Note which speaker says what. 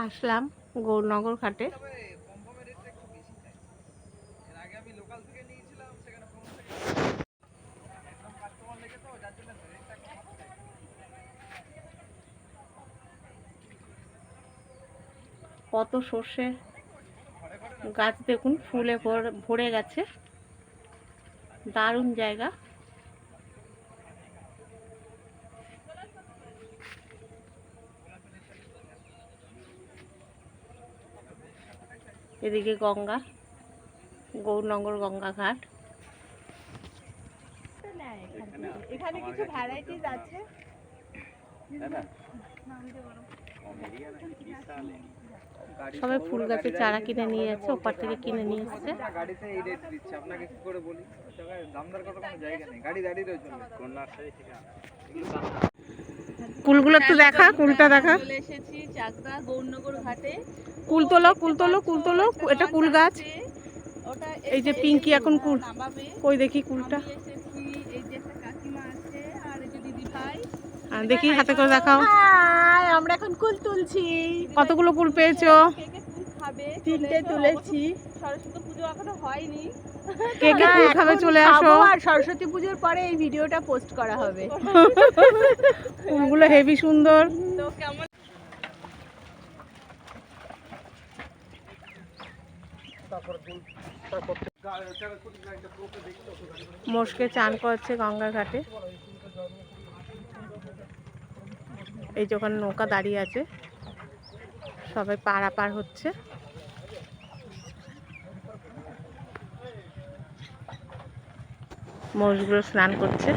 Speaker 1: আসলাম গৌরনগর ঘাটে। কত সর্ষে গাছ দেখুন, ফুলে ভরে গেছে। দারুণ জায়গা। এদিকে গঙ্গা, গৌরনগর গঙ্গা ঘাট।
Speaker 2: এখানে কিছু ভ্যারাইটিস আছে।
Speaker 1: সবাই ফুল গাছের চারা কিনে নিয়ে যাচ্ছে, ওপার থেকে কিনে নিয়ে এসছে।
Speaker 3: গাড়িতে এই রেট দিচ্ছে, আপনাকে কি করে বলি? দামদার করার কোনো জায়গা নেই, গাড়ি দাঁড়িয়ে রয়েছে। কোন নার্সারি থেকে
Speaker 1: কুলগুলো একটু দেখা, কুলটা দেখা।
Speaker 2: চলে এসেছি চাকদা গৌরনগর ঘাটে।
Speaker 1: কুল তোলো, কুল তোলো, কুল তোলো। এটা কুল গাছ।
Speaker 2: ওটা
Speaker 1: এই যে পিঙ্কি এখন কুল কই দেখি কুলটা।
Speaker 2: এই যে একটা কাকিমা আছে আর এই যে দিদি ভাই।
Speaker 1: দেখি হাতে করে দেখাও।
Speaker 2: আমরা এখন কুল তুলছি।
Speaker 1: কতগুলো কুল পেয়েছো?
Speaker 2: কে কে কুল খাবে? 3টে তুলেছি। সরস্বতী পুজো এখনো হয়নি।
Speaker 1: কে কে কুল খাবে চলে আসো।
Speaker 2: আর সরস্বতী পুজোর পরে এই ভিডিওটা পোস্ট করা হবে।
Speaker 1: কুলগুলো হেভি সুন্দর।
Speaker 2: তো কেমন
Speaker 1: মোষকে চান করছে গঙ্গার ঘাটে। এই যে ওখানে নৌকা দাঁড়িয়ে আছে, সবাই পারাপার হচ্ছে। মোষগুলো স্নান করছে।